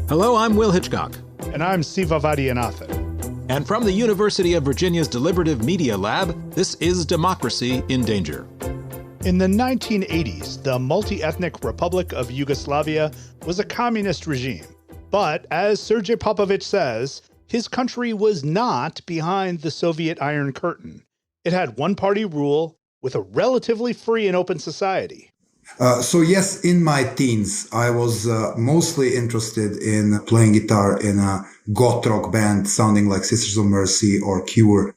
Hello, I'm Will Hitchcock. And I'm Siva Vaidyanathan. And from the University of Virginia's Deliberative Media Lab, this is Democracy in Danger. In the 1980s, the multi-ethnic Republic of Yugoslavia was a communist regime. But as Srdja Popovic says, his country was not behind the Soviet Iron Curtain. It had one-party rule with a relatively free and open society. So yes, in my teens, I was mostly interested in playing guitar in a goth rock band sounding like Sisters of Mercy or Cure.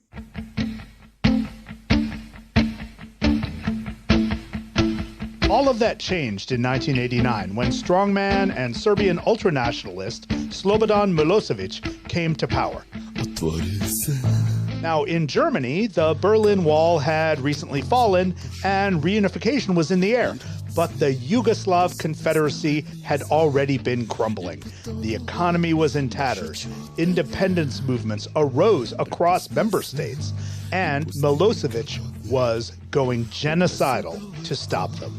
All of that changed in 1989 when strongman and Serbian ultranationalist Slobodan Milosevic came to power. Now, in Germany, the Berlin Wall had recently fallen and reunification was in the air. But the Yugoslav Confederacy had already been crumbling. The economy was in tatters. Independence movements arose across member states. And Milosevic was going genocidal to stop them.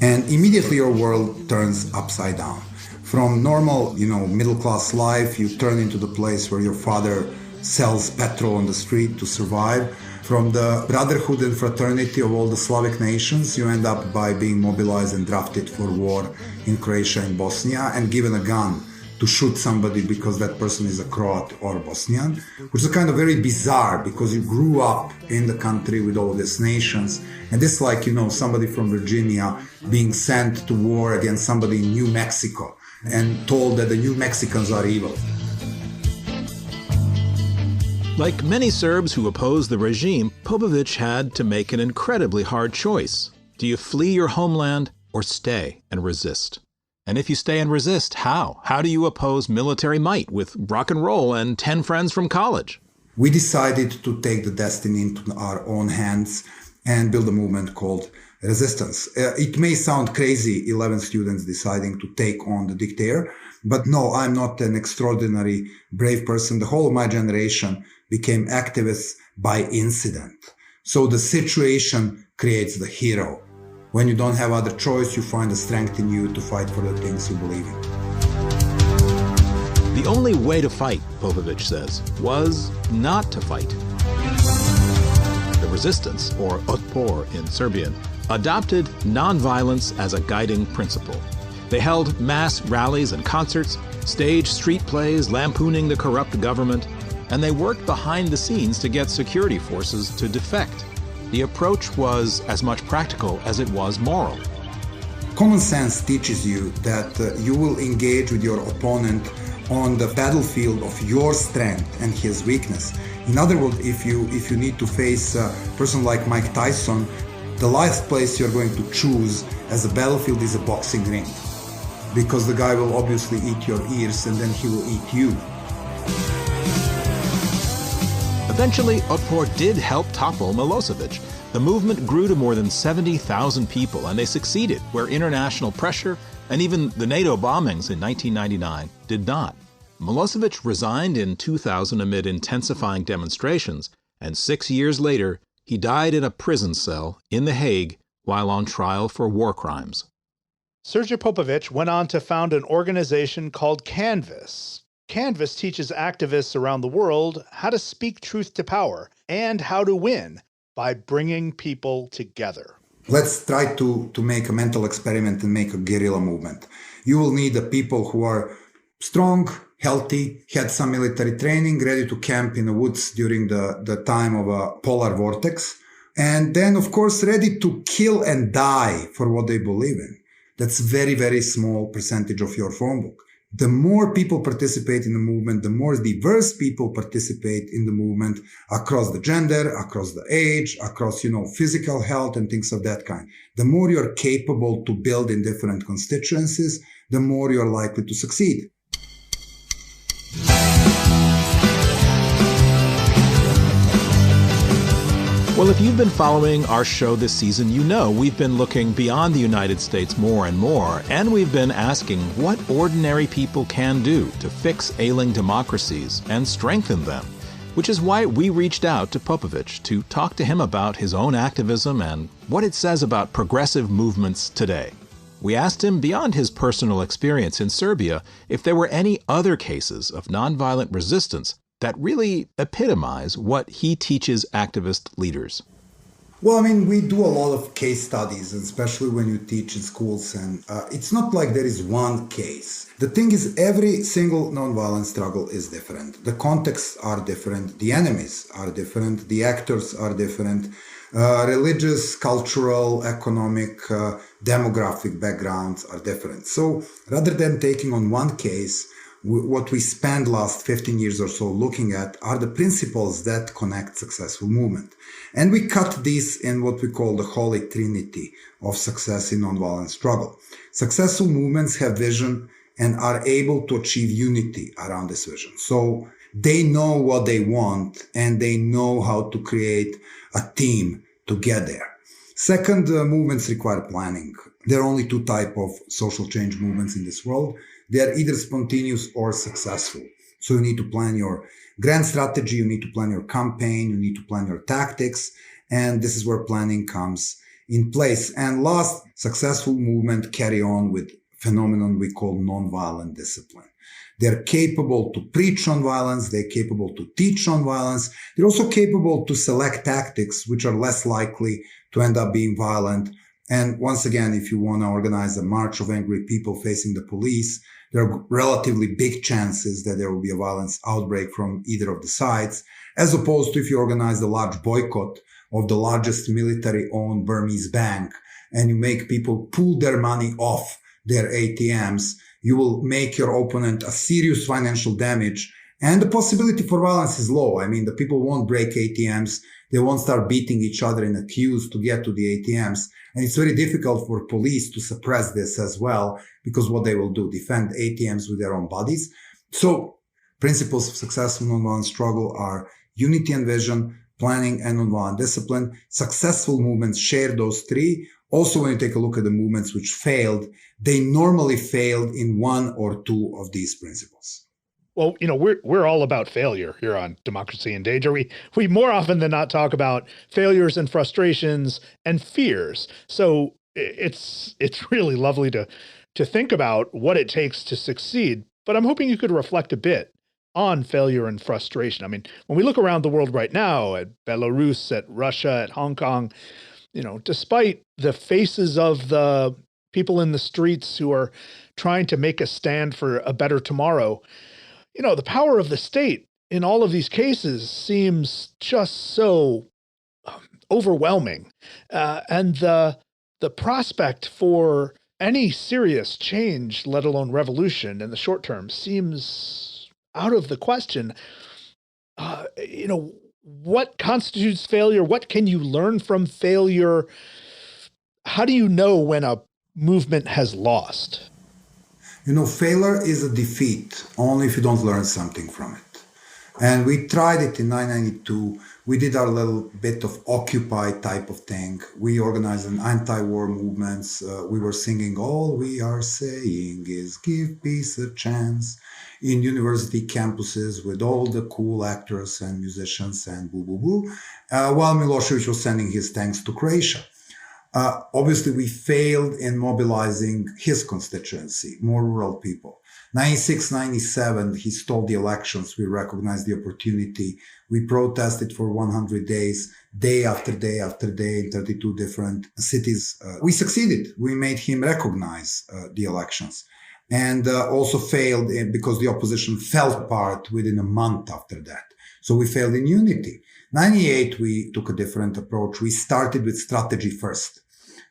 And immediately your world turns upside down. From normal, middle-class life, you turn into the place where your father sells petrol on the street to survive. From the brotherhood and fraternity of all the Slavic nations, you end up by being mobilized and drafted for war in Croatia and Bosnia and given a gun to shoot somebody because that person is a Croat or Bosnian, which is kind of very bizarre because you grew up in the country with all these nations. And this is like, somebody from Virginia being sent to war against somebody in New Mexico and told that the New Mexicans are evil. Like many Serbs who opposed the regime, Popovic had to make an incredibly hard choice. Do you flee your homeland or stay and resist? And if you stay and resist, how? How do you oppose military might with rock and roll and 10 friends from college? We decided to take the destiny into our own hands and build a movement called resistance. It may sound crazy, 11 students deciding to take on the dictator, but no, I'm not an extraordinary brave person. The whole of my generation became activists by incident. So the situation creates the hero. When you don't have other choice, you find the strength in you to fight for the things you believe in. The only way to fight, Popovic says, was not to fight. The resistance, or Otpor in Serbian, adopted nonviolence as a guiding principle. They held mass rallies and concerts, staged street plays lampooning the corrupt government, and they worked behind the scenes to get security forces to defect. The approach was as much practical as it was moral. Common sense teaches you that you will engage with your opponent on the battlefield of your strength and his weakness. In other words, if you need to face a person like Mike Tyson, the last place you're going to choose as a battlefield is a boxing ring. Because the guy will obviously eat your ears and then he will eat you. Eventually, Otpor did help topple Milosevic. The movement grew to more than 70,000 people, and they succeeded where international pressure and even the NATO bombings in 1999 did not. Milosevic resigned in 2000 amid intensifying demonstrations, and 6 years later, he died in a prison cell in The Hague while on trial for war crimes. Srdja Popovic went on to found an organization called Canvas. Canvas teaches activists around the world how to speak truth to power and how to win by bringing people together. Let's try to make a mental experiment and make a guerrilla movement. You will need the people who are strong, healthy, had some military training, ready to camp in the woods during the time of a polar vortex, and then, of course, ready to kill and die for what they believe in. That's very, very small percentage of your phone book. The more people participate in the movement, the more diverse people participate in the movement across the gender, across the age, across, physical health and things of that kind. The more you're capable to build in different constituencies, the more you're likely to succeed. Well, if you've been following our show this season, you know we've been looking beyond the United States more and more, and we've been asking what ordinary people can do to fix ailing democracies and strengthen them, which is why we reached out to Popovic to talk to him about his own activism and what it says about progressive movements today. We asked him, beyond his personal experience in Serbia, if there were any other cases of nonviolent resistance that really epitomize what he teaches activist leaders. Well, I mean, we do a lot of case studies, especially when you teach in schools, and it's not like there is one case. The thing is, every single nonviolent struggle is different. The contexts are different, the enemies are different, the actors are different, religious, cultural, economic, demographic backgrounds are different. So rather than taking on one case, what we spent last 15 years or so looking at are the principles that connect successful movement. And we cut this in what we call the holy trinity of success in nonviolent struggle. Successful movements have vision and are able to achieve unity around this vision. So they know what they want and they know how to create a team to get there. Second, movements require planning. There are only two types of social change movements in this world. They are either spontaneous or successful. So you need to plan your grand strategy, you need to plan your campaign, you need to plan your tactics, and this is where planning comes in place. And last, successful movement carry on with phenomenon we call nonviolent discipline. They're capable to preach on violence, they're capable to teach on violence, they're also capable to select tactics which are less likely to end up being violent. And once again, if you want to organize a march of angry people facing the police, there are relatively big chances that there will be a violence outbreak from either of the sides, as opposed to if you organize a large boycott of the largest military-owned Burmese bank and you make people pull their money off their ATMs, you will make your opponent a serious financial damage, and the possibility for violence is low. I mean, the people won't break ATMs, they won't start beating each other in the queues to get to the ATMs. And it's very difficult for police to suppress this as well, because what they will do, defend ATMs with their own bodies. So principles of successful nonviolent struggle are unity and vision, planning and nonviolent discipline. Successful movements share those three. Also, when you take a look at the movements which failed, they normally failed in one or two of these principles. Well, we're all about failure here on Democracy in Danger. We more often than not talk about failures and frustrations and fears. So it's really lovely to think about what it takes to succeed. But I'm hoping you could reflect a bit on failure and frustration. I mean, when we look around the world right now at Belarus, at Russia, at Hong Kong, despite the faces of the people in the streets who are trying to make a stand for a better tomorrow, the power of the state in all of these cases seems just so overwhelming. And the prospect for any serious change, let alone revolution in the short term, seems out of the question. What constitutes failure? What can you learn from failure? How do you know when a movement has lost? Failure is a defeat only if you don't learn something from it. And we tried it in 1992. We did our little bit of Occupy type of thing. We organized an anti-war movements. We were singing, all we are saying is give peace a chance, in university campuses with all the cool actors and musicians and boo, while Milosevic was sending his tanks to Croatia. Obviously, we failed in mobilizing his constituency, more rural people. 96, 97, he stole the elections. We recognized the opportunity. We protested for 100 days, day after day after day in 32 different cities. We succeeded. We made him recognize the elections. And also failed because the opposition fell apart within a month after that. So we failed in unity. 98, we took a different approach. We started with strategy first,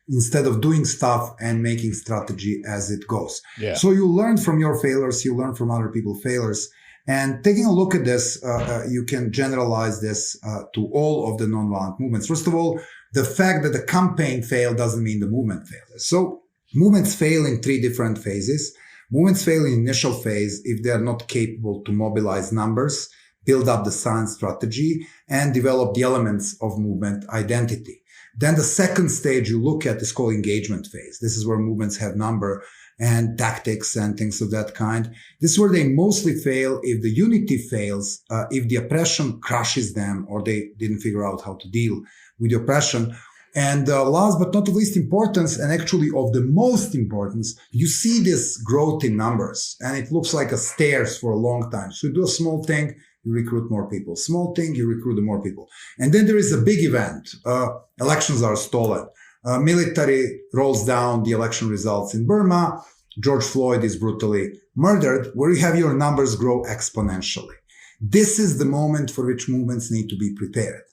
instead of doing stuff and making strategy as it goes. Yeah. So you learn from your failures, you learn from other people's failures. And taking a look at this, you can generalize this to all of the nonviolent movements. First of all, the fact that the campaign failed doesn't mean the movement failed. So movements fail in three different phases. Movements fail in initial phase if they are not capable to mobilize numbers, build up the science strategy, and develop the elements of movement identity. Then the second stage you look at is called engagement phase. This is where movements have number and tactics and things of that kind. This is where they mostly fail if the unity fails, if the oppression crushes them or they didn't figure out how to deal with the oppression, And last but not the least importance, and actually of the most importance, you see this growth in numbers, and it looks like a stairs for a long time. So you do a small thing, you recruit more people. Small thing, you recruit more people. And then there is a big event. Elections are stolen. Military rolls down the election results in Burma. George Floyd is brutally murdered, where you have your numbers grow exponentially. This is the moment for which movements need to be prepared.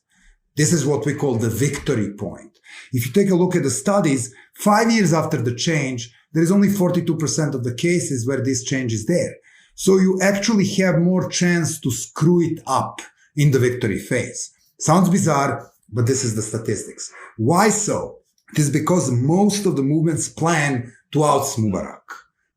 This is what we call the victory point. If you take a look at the studies, 5 years after the change, there is only 42% of the cases where this change is there. So you actually have more chance to screw it up in the victory phase. Sounds bizarre, but this is the statistics. Why so? It is because most of the movements plan to oust Mubarak.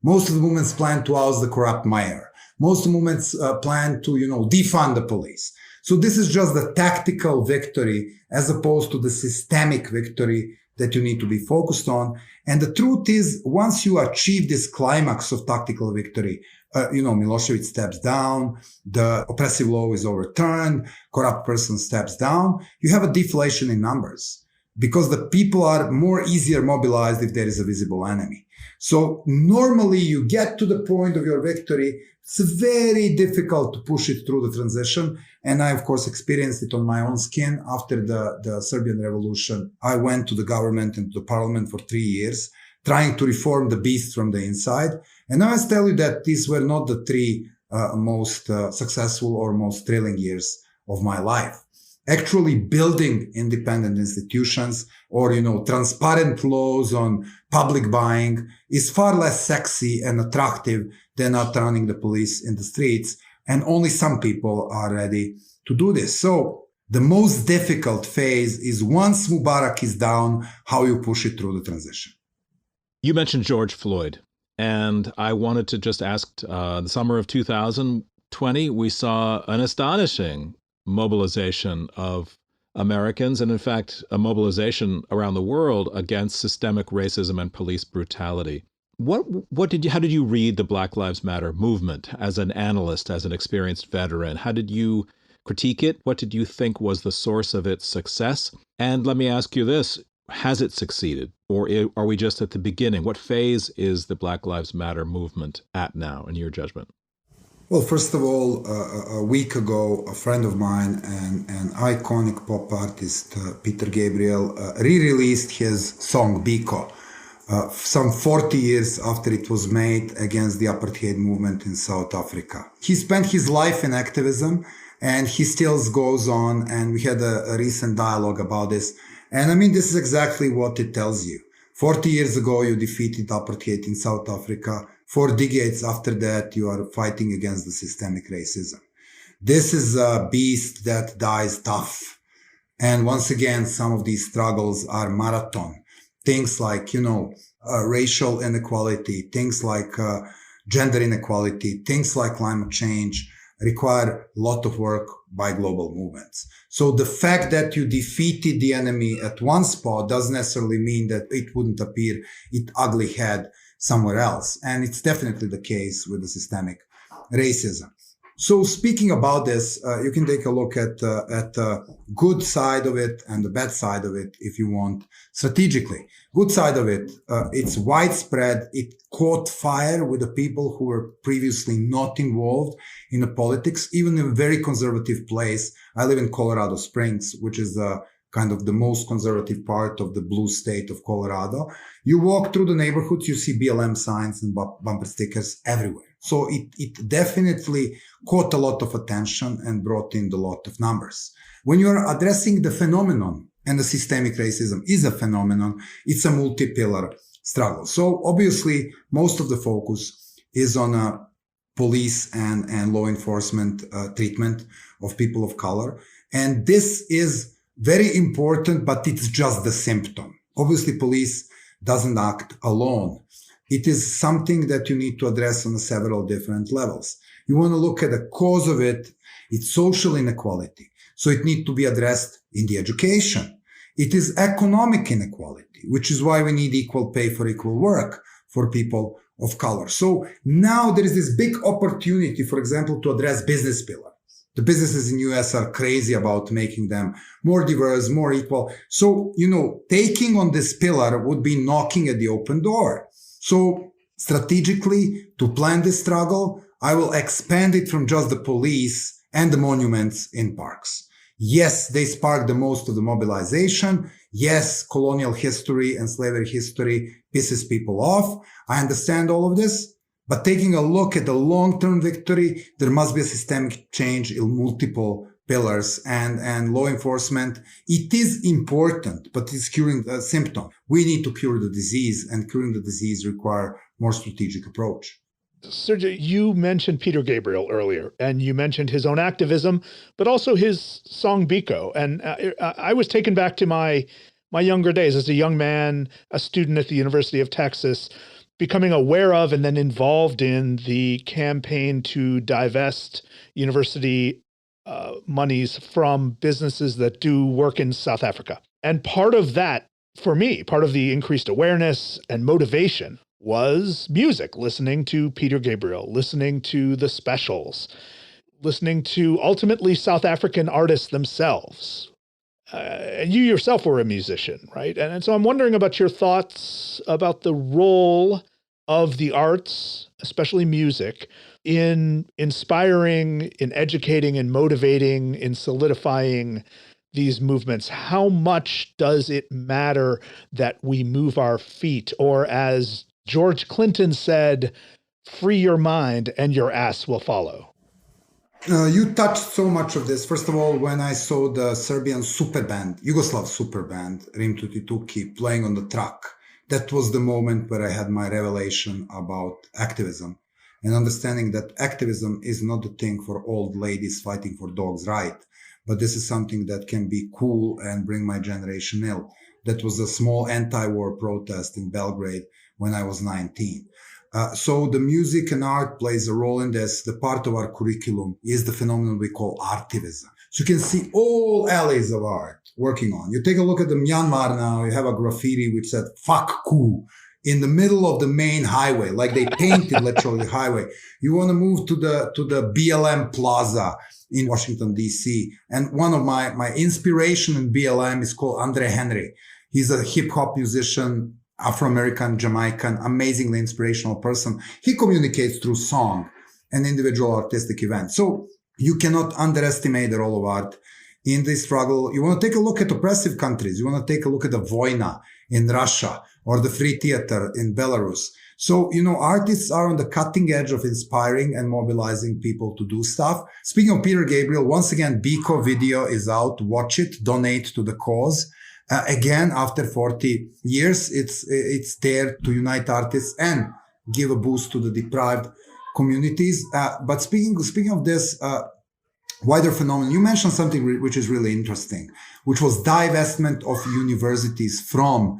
Most of the movements plan to oust the corrupt mayor. Most of the movements plan to, defund the police. So this is just the tactical victory as opposed to the systemic victory that you need to be focused on. And the truth is, once you achieve this climax of tactical victory, Milosevic steps down, the oppressive law is overturned, corrupt person steps down, you have a deflation in numbers because the people are more easier mobilized if there is a visible enemy. So normally you get to the point of your victory. It's very difficult to push it through the transition. And I, of course, experienced it on my own skin after the Serbian revolution. I went to the government and to the parliament for 3 years, trying to reform the beast from the inside. And I must tell you that these were not the three most successful or most thrilling years of my life. Actually building independent institutions or, transparent laws on public buying is far less sexy and attractive than outrunning the police in the streets. And only some people are ready to do this. So the most difficult phase is once Mubarak is down, how you push it through the transition. You mentioned George Floyd, and I wanted to just ask, the summer of 2020, we saw an astonishing mobilization of Americans, and in fact, a mobilization around the world against systemic racism and police brutality. How did you read the Black Lives Matter movement as an analyst, as an experienced veteran? How did you critique it? What did you think was the source of its success? And let me ask you this, has it succeeded? Or are we just at the beginning? What phase is the Black Lives Matter movement at now, in your judgment? Well, first of all, a week ago, a friend of mine and an iconic pop artist, Peter Gabriel, re-released his song Biko, some 40 years after it was made against the apartheid movement in South Africa. He spent his life in activism and he still goes on, and we had a recent dialogue about this. And I mean, this is exactly what it tells you. 40 years ago, you defeated apartheid in South Africa. 4 decades after that, you are fighting against the systemic racism. This is a beast that dies tough. And once again, some of these struggles are marathon. Things like, racial inequality, things like gender inequality, things like climate change require a lot of work by global movements. So the fact that you defeated the enemy at one spot doesn't necessarily mean that it wouldn't appear its ugly head somewhere else. And it's definitely the case with the systemic racism. So speaking about this, you can take a look at the good side of it and the bad side of it if you want strategically. Good side of it, it's widespread. It caught fire with the people who were previously not involved in the politics, even in a very conservative place. I live in Colorado Springs, which is kind of the most conservative part of the blue state of Colorado. You walk through the neighborhoods, you see BLM signs and bumper stickers everywhere. So it definitely caught a lot of attention and brought in a lot of numbers. When you are addressing the phenomenon, and the systemic racism is a phenomenon, it's a multi-pillar struggle. So obviously, most of the focus is on police and law enforcement treatment of people of color. And this is very important, but it's just the symptom. Obviously, police doesn't act alone. It is something that you need to address on several different levels. You want to look at the cause of it. It's social inequality. So it needs to be addressed in the education. It is economic inequality, which is why we need equal pay for equal work for people of color. So now there is this big opportunity, for example, to address business pillar. The businesses in US are crazy about making them more diverse, more equal. So, taking on this pillar would be knocking at the open door. So strategically, to plan this struggle, I will expand it from just the police and the monuments in parks. Yes, they spark the most of the mobilization. Yes, colonial history and slavery history pisses people off. I understand all of this. But taking a look at the long-term victory, there must be a systemic change in multiple pillars and law enforcement. It is important, but it's curing the symptom. We need to cure the disease, and curing the disease require more strategic approach. Sergio, you mentioned Peter Gabriel earlier, and you mentioned his own activism, but also his song Biko. And I was taken back to my younger days as a young man, a student at the University of Texas, becoming aware of and then involved in the campaign to divest university monies from businesses that do work in South Africa. And part of that, for me, part of the increased awareness and motivation was music, listening to Peter Gabriel, listening to the Specials, listening to ultimately South African artists themselves. And you yourself were a musician, right? And so I'm wondering about your thoughts about the role of the arts, especially music, in inspiring, in educating, in motivating, in solidifying these movements. How much does it matter that we move our feet? Or as George Clinton said, free your mind and your ass will follow. You touched so much of this. First of all, when I saw the Serbian super band, Yugoslav super band, Rim Tuti Tuki, playing on the truck, that was the moment where I had my revelation about activism and understanding that activism is not the thing for old ladies fighting for dogs' right, but this is something that can be cool and bring my generation ill. That was a small anti-war protest in Belgrade when I was 19. So the music and art plays a role in this. The part of our curriculum is the phenomenon we call artivism. So you can see all alleys of art working on. You take a look at the Myanmar now, you have a graffiti which said, fuck ku, in the middle of the main highway, like they painted literally the highway. You want to move to the BLM Plaza in Washington, D.C. And one of my inspiration in BLM is called Andre Henry. He's a hip hop musician, Afro-American, Jamaican, amazingly inspirational person. He communicates through song and individual artistic events. So you cannot underestimate the role of art in this struggle. You want to take a look at oppressive countries. You want to take a look at the Vojna in Russia or the Free Theater in Belarus. So, artists are on the cutting edge of inspiring and mobilizing people to do stuff. Speaking of Peter Gabriel, once again, Biko video is out. Watch it, donate to the cause. Again, after 40 years, it's there to unite artists and give a boost to the deprived communities. But speaking of this wider phenomenon, you mentioned something which is really interesting, which was divestment of universities from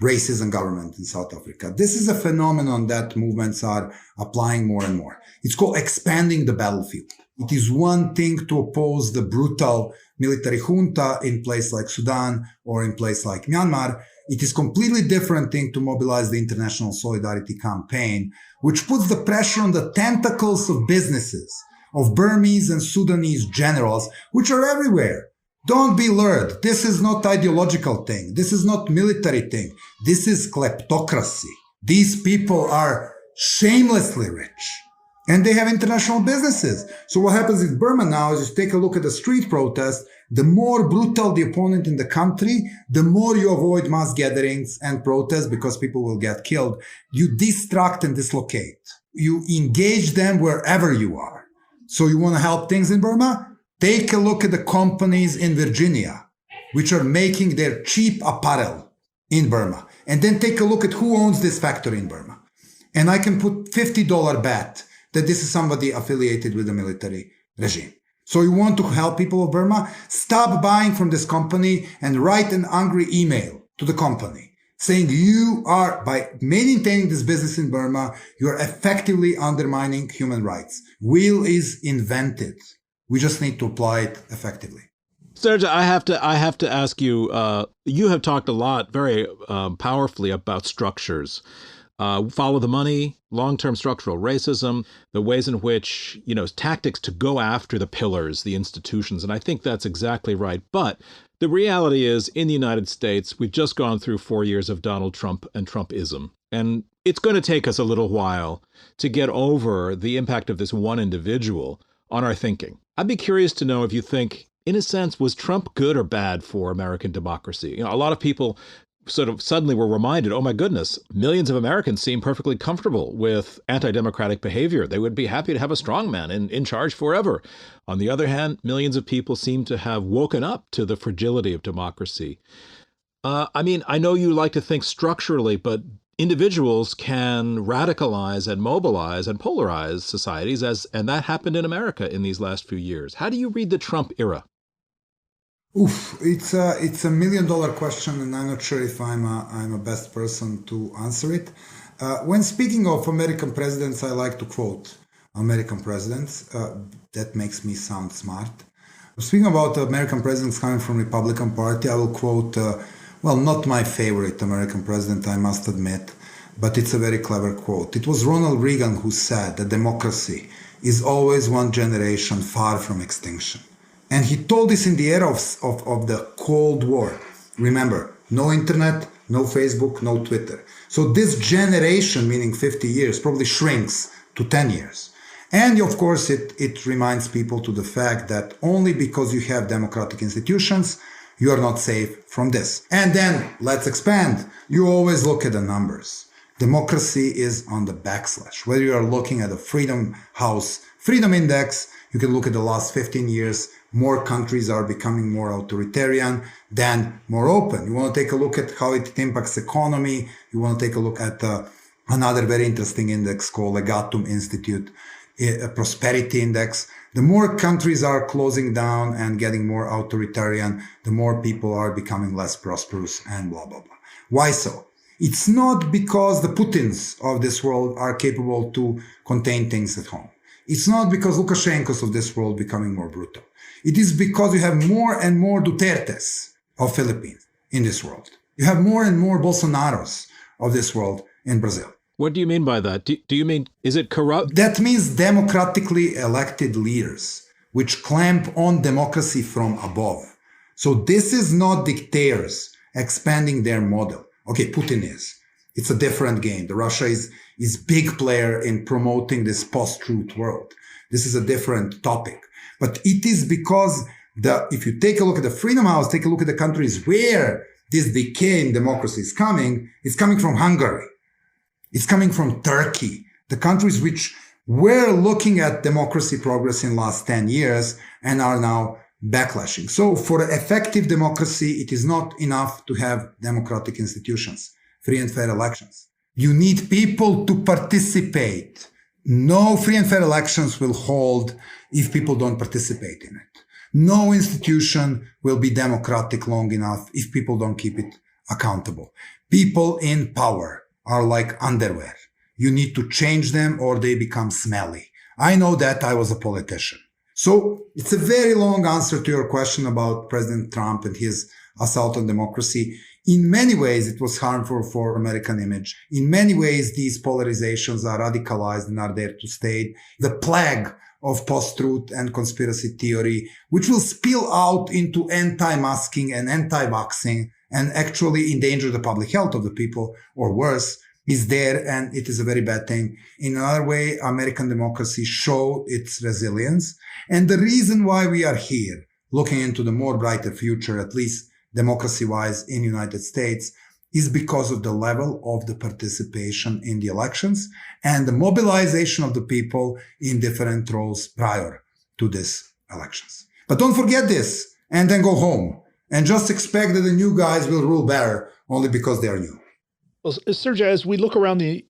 racism government in South Africa. This is a phenomenon that movements are applying more and more. It's called expanding the battlefield. It is one thing to oppose the brutal military junta in place like Sudan or in place like Myanmar. It is completely different thing to mobilize the international solidarity campaign, which puts the pressure on the tentacles of businesses, of Burmese and Sudanese generals, which are everywhere. Don't be lured. This is not ideological thing. This is not military thing. This is kleptocracy. These people are shamelessly rich. And they have international businesses. So what happens in Burma now is you take a look at the street protest. The more brutal the opponent in the country, the more you avoid mass gatherings and protests because people will get killed. You distract and dislocate. You engage them wherever you are. So you want to help things in Burma? Take a look at the companies in Virginia, which are making their cheap apparel in Burma. And then take a look at who owns this factory in Burma. And I can put $50 bet that this is somebody affiliated with the military regime. So you want to help people of Burma? Stop buying from this company and write an angry email to the company saying you are, by maintaining this business in Burma, you are effectively undermining human rights. Will is invented. We just need to apply it effectively. Sergio, I have to ask you, you have talked a lot very powerfully about structures. follow the money, long-term structural racism, the ways in which, tactics to go after the pillars, the institutions. And I think that's exactly right. But the reality is, in the United States, we've just gone through 4 years of Donald Trump and Trumpism. And it's going to take us a little while to get over the impact of this one individual on our thinking. I'd be curious to know if you think, in a sense, was Trump good or bad for American democracy? A lot of people sort of suddenly were reminded, oh my goodness, millions of Americans seem perfectly comfortable with anti-democratic behavior. They would be happy to have a strongman in charge forever. On the other hand, millions of people seem to have woken up to the fragility of democracy. I know you like to think structurally, but individuals can radicalize and mobilize and polarize societies, and that happened in America in these last few years. How do you read the Trump era? It's a $1 million question, and I'm not sure if I'm a best person to answer it. When speaking of American presidents, I like to quote American presidents. That makes me sound smart. Speaking about American presidents coming from Republican Party, I will quote, not my favorite American president, I must admit, but it's a very clever quote. It was Ronald Reagan who said that democracy is always one generation far from extinction. And he told this in the era of the Cold War. Remember, no internet, no Facebook, no Twitter. So this generation, meaning 50 years, probably shrinks to 10 years. And of course, it reminds people to the fact that only because you have democratic institutions, you are not safe from this. And then let's expand. You always look at the numbers. Democracy is on the backslash. Whether you are looking at the Freedom House Freedom Index, you can look at the last 15 years. More countries are becoming more authoritarian than more open. You want to take a look at how it impacts economy. You want to take a look at another very interesting index called Legatum Institute, a prosperity index. The more countries are closing down and getting more authoritarian, the more people are becoming less prosperous and blah, blah, blah. Why so? It's not because the Putins of this world are capable to contain things at home. It's not because Lukashenko's of this world becoming more brutal. It is because you have more and more Dutertes of Philippines in this world. You have more and more Bolsonaros of this world in Brazil. What do you mean by that? Do you mean, is it corrupt? That means democratically elected leaders, which clamp on democracy from above. So this is not dictators expanding their model. Okay, Putin is. It's a different game. The Russia is big player in promoting this post-truth world. This is a different topic. But it is because if you take a look at the Freedom House, take a look at the countries where this decay in democracy is coming, it's coming from Hungary. It's coming from Turkey, the countries which were looking at democracy progress in the last 10 years and are now backlashing. So for effective democracy, it is not enough to have democratic institutions, free and fair elections. You need people to participate. No free and fair elections will hold if people don't participate in it. No institution will be democratic long enough if people don't keep it accountable. People in power are like underwear. You need to change them or they become smelly. I know that. I was a politician. So it's a very long answer to your question about President Trump and his assault on democracy. In many ways, it was harmful for American image. In many ways, these polarizations are radicalized and are there to stay. The plague of post-truth and conspiracy theory, which will spill out into anti-masking and anti-vaxxing and actually endanger the public health of the people, or worse, is there, and it is a very bad thing. In another way, American democracy showed its resilience. And the reason why we are here, looking into the more brighter future, at least democracy-wise in the United States, is because of the level of the participation in the elections and the mobilization of the people in different roles prior to these elections. But don't forget this and then go home and just expect that the new guys will rule better only because they are new. Well, Srdja, as we look around the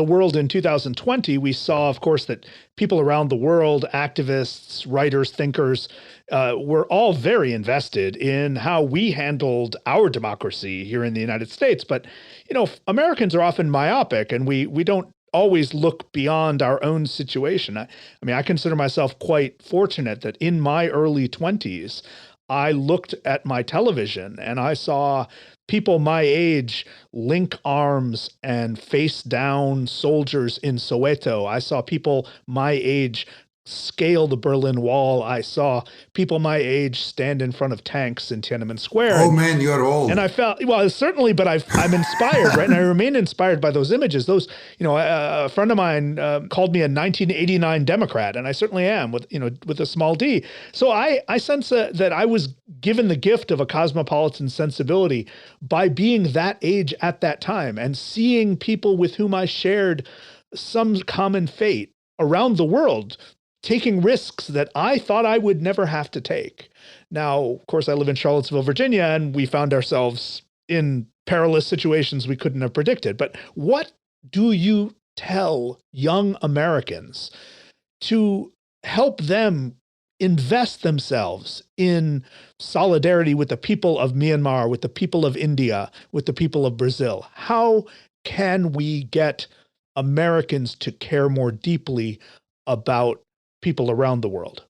world in 2020, we saw, of course, that people around the world, activists, writers, thinkers, were all very invested in how we handled our democracy here in the United States. But, Americans are often myopic and we don't always look beyond our own situation. I consider myself quite fortunate that in my early 20s, I looked at my television and I saw people my age link arms and face down soldiers in Soweto. I saw people my age scale the Berlin Wall. I saw people my age stand in front of tanks in Tiananmen Square. Oh man, you're old. And I felt, well, certainly, but I'm inspired, right? And I remain inspired by those images. Those, a friend of mine called me a 1989 Democrat, and I certainly am with a small d. So I sense that I was given the gift of a cosmopolitan sensibility by being that age at that time and seeing people with whom I shared some common fate around the world, taking risks that I thought I would never have to take. Now, of course, I live in Charlottesville, Virginia, and we found ourselves in perilous situations we couldn't have predicted. But what do you tell young Americans to help them invest themselves in solidarity with the people of Myanmar, with the people of India, with the people of Brazil? How can we get Americans to care more deeply about people around the world?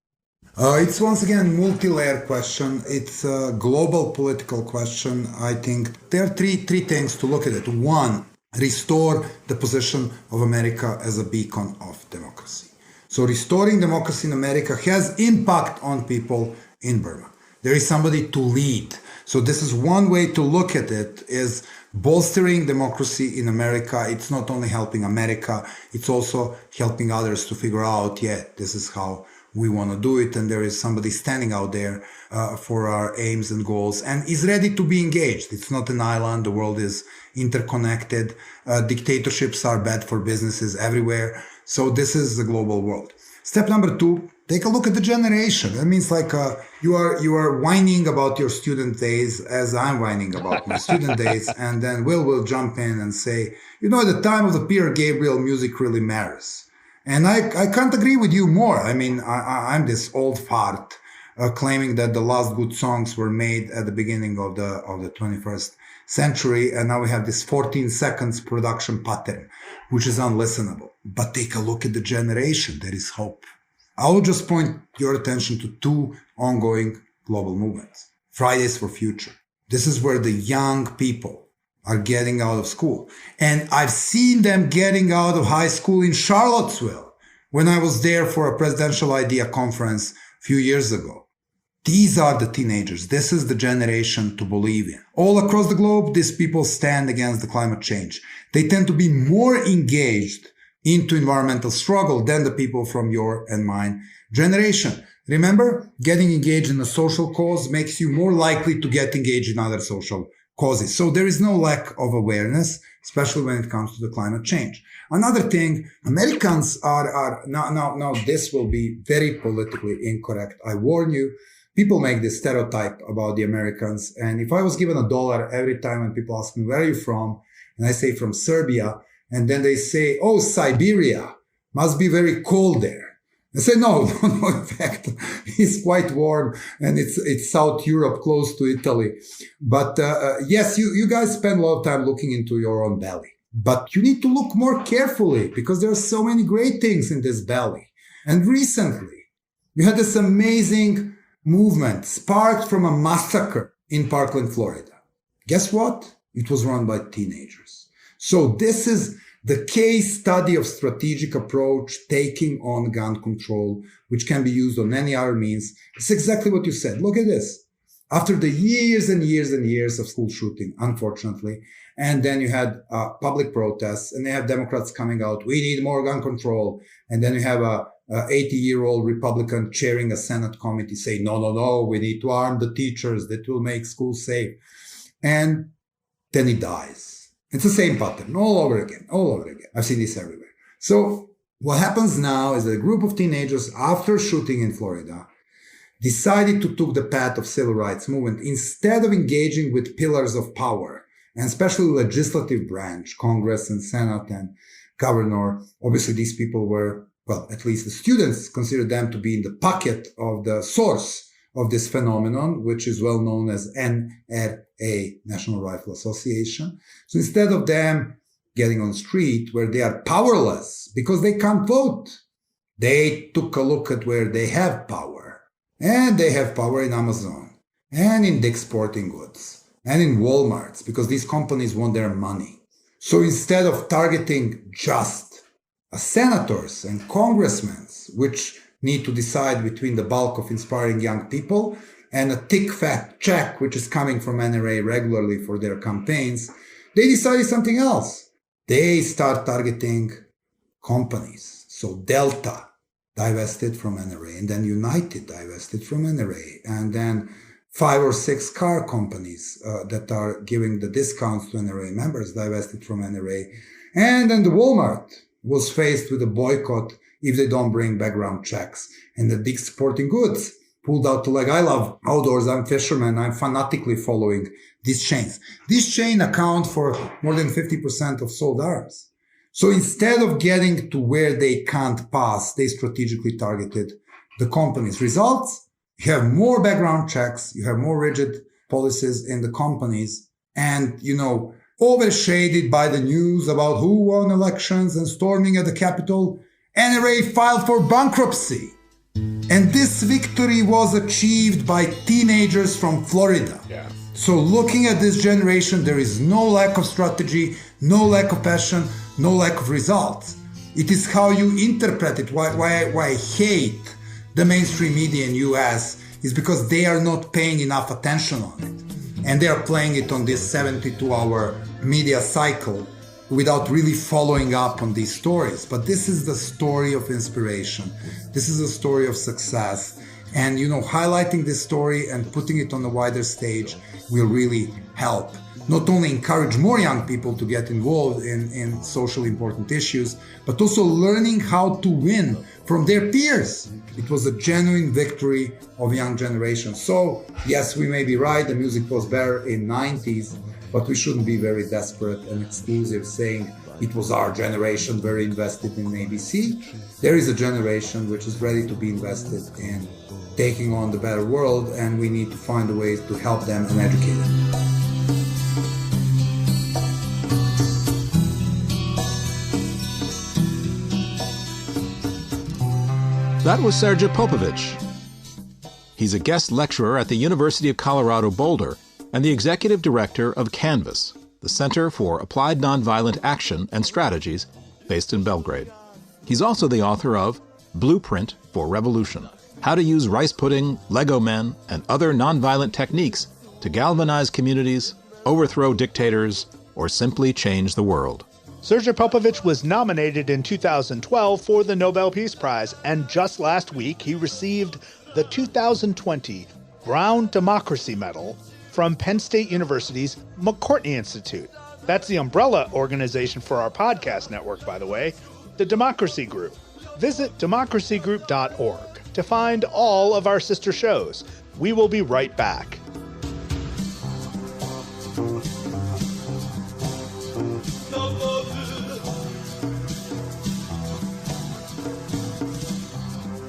It's once again a multi-layered question. It's a global political question. I think there are three things to look at it. One, restore the position of America as a beacon of democracy. So restoring democracy in America has impact on people in Burma. There is somebody to lead. So this is one way to look at it, is bolstering democracy in America. It's not only helping America, it's also helping others to figure out, this is how we want to do it. And there is somebody standing out there for our aims and goals and is ready to be engaged. It's not an island. The world is interconnected. Dictatorships are bad for businesses everywhere. So this is the global world. Step number 2, take a look at the generation. That means you are whining about your student days as I'm whining about my student days. And then will jump in and say, at the time of the Peter Gabriel, music really matters. And I can't agree with you more. I mean, I'm this old fart claiming that the last good songs were made at the beginning of the 21st century. And now we have this 14 seconds production pattern, which is unlistenable. But take a look at the generation. There is hope. I will just point your attention to 2 ongoing global movements. Fridays for Future. This is where the young people are getting out of school. And I've seen them getting out of high school in Charlottesville when I was there for a presidential idea conference a few years ago. These are the teenagers. This is the generation to believe in. All across the globe, these people stand against the climate change. They tend to be more engaged into environmental struggle than the people from your and mine generation. Remember, getting engaged in a social cause makes you more likely to get engaged in other social causes. So there is no lack of awareness, especially when it comes to the climate change. Another thing, Americans are now this will be very politically incorrect. I warn you, people make this stereotype about the Americans. And if I was given $1 every time when people ask me, where are you from? And I say from Serbia, and then they say, oh, Siberia, must be very cold there. I say, no, in fact, it's quite warm and it's South Europe, close to Italy. But yes, you guys spend a lot of time looking into your own belly. But you need to look more carefully because there are so many great things in this belly. And recently, you had this amazing movement sparked from a massacre in Parkland, Florida. Guess what? It was run by teenagers. So this is the case study of strategic approach, taking on gun control, which can be used on any other means. It's exactly what you said. Look at this. After the years and years and years of school shooting, unfortunately, and then you had public protests, and they have Democrats coming out, we need more gun control. And then you have a 80-year-old Republican chairing a Senate committee saying, no, we need to arm the teachers. That will make schools safe. And then he dies. It's the same pattern all over again. I've seen this everywhere. So what happens now is that a group of teenagers, after shooting in Florida, decided to take the path of civil rights movement instead of engaging with pillars of power, and especially legislative branch, Congress and Senate and governor. Obviously, these people were, well, at least the students considered them to be in the pocket of the source of this phenomenon, which is well known as NRA, National Rifle Association. So instead of them getting on the street where they are powerless because they can't vote, they took a look at where they have power. And they have power in Amazon. and in Dick's Sporting Goods and in Walmarts, because these companies want their money. So instead of targeting just senators and congressmen, which need to decide between the bulk of inspiring young people and a thick fat check which is coming from NRA regularly for their campaigns, they decided something else. They start targeting companies. So Delta divested from NRA, and then United divested from NRA, and then 5 or 6 car companies that are giving the discounts to NRA members divested from NRA. And then the Walmart was faced with a boycott if they don't bring background checks. And the Dick's Sporting Goods pulled out the leg. I love outdoors. I'm a fisherman. I'm fanatically following these chains. This chain account for more than 50% of sold arms. So instead of getting to where they can't pass, they strategically targeted the companies. Results? You have more background checks. You have more rigid policies in the companies. And, overshaded by the news about who won elections and storming at the Capitol, NRA filed for bankruptcy. And this victory was achieved by teenagers from Florida. Yeah. So looking at this generation, there is no lack of strategy, no lack of passion, no lack of results. It is how you interpret it. Why I hate the mainstream media in US is because they are not paying enough attention on it. And they are playing it on this 72-hour media cycle without really following up on these stories. But this is the story of inspiration. This is a story of success. And, highlighting this story and putting it on a wider stage will really help. Not only encourage more young people to get involved in socially important issues, but also learning how to win from their peers. It was a genuine victory of young generation. So, yes, we may be right, the music was better in 90s, but we shouldn't be very desperate and exclusive saying it was our generation very invested in ABC. There is a generation which is ready to be invested in taking on the better world, and we need to find a way to help them and educate them. That was Srdja Popovic. He's a guest lecturer at the University of Colorado Boulder and the executive director of Canvas, the Center for Applied Nonviolent Action and Strategies, based in Belgrade. He's also the author of Blueprint for Revolution: How to Use Rice Pudding, Lego Men, and Other Nonviolent Techniques to Galvanize Communities, Overthrow Dictators, or Simply Change the World. Srdja Popovic was nominated in 2012 for the Nobel Peace Prize, and just last week he received the 2020 Brown Democracy Medal from Penn State University's McCourtney Institute. That's the umbrella organization for our podcast network, by the way, the Democracy Group. Visit democracygroup.org to find all of our sister shows. We will be right back.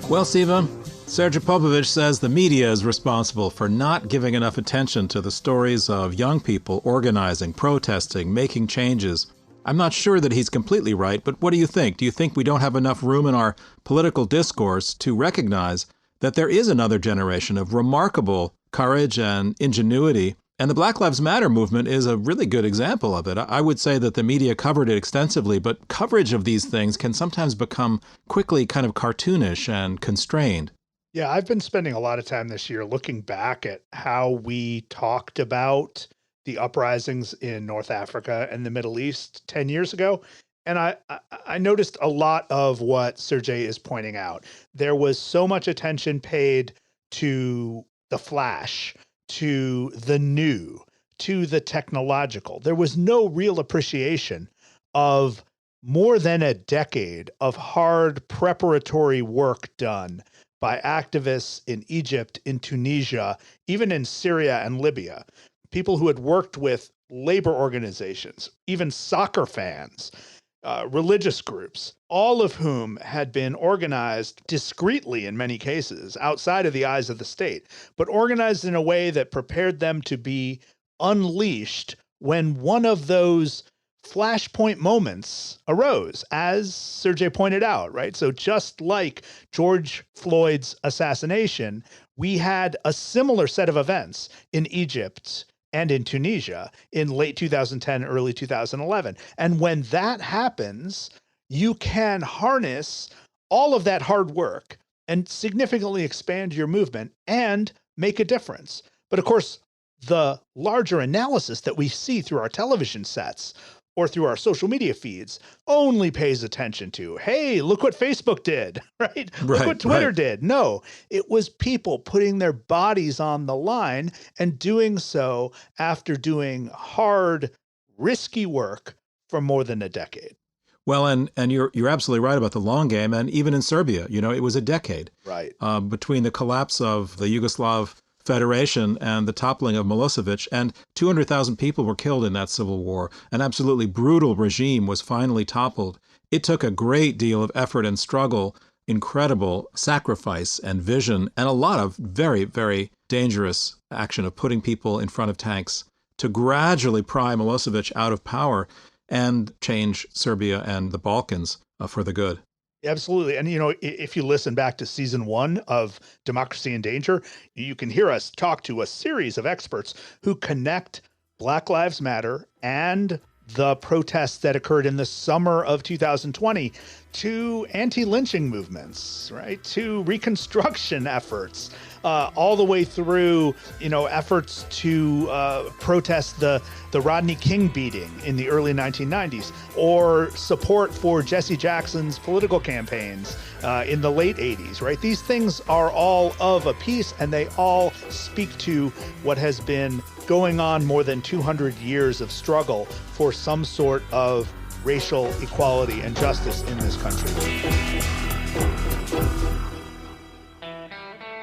Well, Siva, Srdja Popovic says the media is responsible for not giving enough attention to the stories of young people organizing, protesting, making changes. I'm not sure that he's completely right, but what do you think? Do you think we don't have enough room in our political discourse to recognize that there is another generation of remarkable courage and ingenuity? And the Black Lives Matter movement is a really good example of it. I would say that the media covered it extensively, but coverage of these things can sometimes become quickly kind of cartoonish and constrained. Yeah, I've been spending a lot of time this year looking back at how we talked about the uprisings in North Africa and the Middle East 10 years ago. And I noticed a lot of what Sergey is pointing out. There was so much attention paid to the flash, to the new, to the technological. There was no real appreciation of more than a decade of hard preparatory work done by activists in Egypt, in Tunisia, even in Syria and Libya, people who had worked with labor organizations, even soccer fans, religious groups, all of whom had been organized discreetly in many cases outside of the eyes of the state, but organized in a way that prepared them to be unleashed when one of those flashpoint moments arose, as Sergey pointed out, right? So just like George Floyd's assassination, We had a similar set of events in Egypt and in Tunisia in late 2010, early 2011. And when that happens, you can harness all of that hard work and significantly expand your movement and make a difference. But of course, the larger analysis that we see through our television sets or through our social media feeds only pays attention to, hey, look what Facebook did, right? Look what Twitter did. No, it was people putting their bodies on the line and doing so after doing hard, risky work for more than a decade. Well, and you're absolutely right about the long game. And even in Serbia, it was a decade between the collapse of the Yugoslav Federation and the toppling of Milosevic, and 200,000 people were killed in that civil war. An absolutely brutal regime was finally toppled. It took a great deal of effort and struggle, incredible sacrifice and vision, and a lot of very, very dangerous action of putting people in front of tanks to gradually pry Milosevic out of power and change Serbia and the Balkans for the good. Absolutely. And, if you listen back to season 1 of Democracy in Danger, you can hear us talk to a series of experts who connect Black Lives Matter and the protests that occurred in the summer of 2020 to anti-lynching movements, right? To Reconstruction efforts, all the way through, efforts to protest the Rodney King beating in the early 1990s, or support for Jesse Jackson's political campaigns in the late 80s, right? These things are all of a piece, and they all speak to what has been going on more than 200 years of struggle for some sort of racial equality and justice in this country.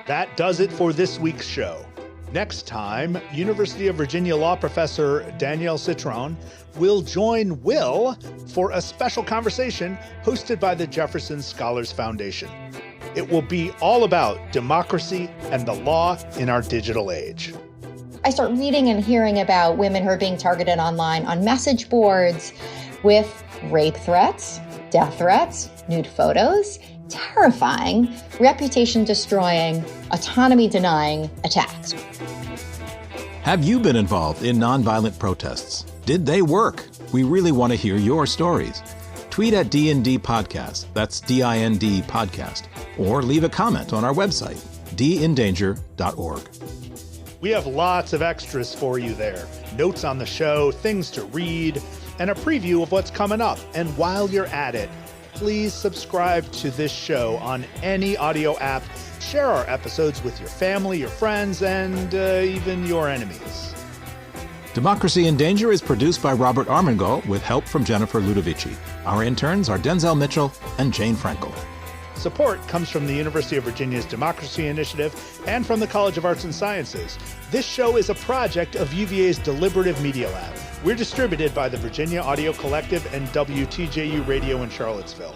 That does it for this week's show. Next time, University of Virginia law professor Danielle Citron will join Will for a special conversation hosted by the Jefferson Scholars Foundation. It will be all about democracy and the law in our digital age. I start reading and hearing about women who are being targeted online on message boards with rape threats, death threats, nude photos, terrifying, reputation-destroying, autonomy-denying attacks. Have you been involved in nonviolent protests? Did they work? We really want to hear your stories. Tweet at D&D Podcast, that's D-I-N-D Podcast, or leave a comment on our website, dindanger.org. We have lots of extras for you there. Notes on the show, things to read, and a preview of what's coming up. And while you're at it, please subscribe to this show on any audio app. Share our episodes with your family, your friends, and even your enemies. Democracy in Danger is produced by Robert Armengol with help from Jennifer Ludovici. Our interns are Denzel Mitchell and Jane Frankel. Support comes from the University of Virginia's Democracy Initiative and from the College of Arts and Sciences. This show is a project of UVA's Deliberative Media Lab. We're distributed by the Virginia Audio Collective and WTJU Radio in Charlottesville.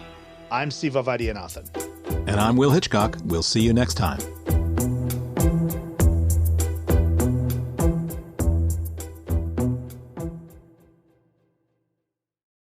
I'm Siva Vaidyanathan. And I'm Will Hitchcock. We'll see you next time.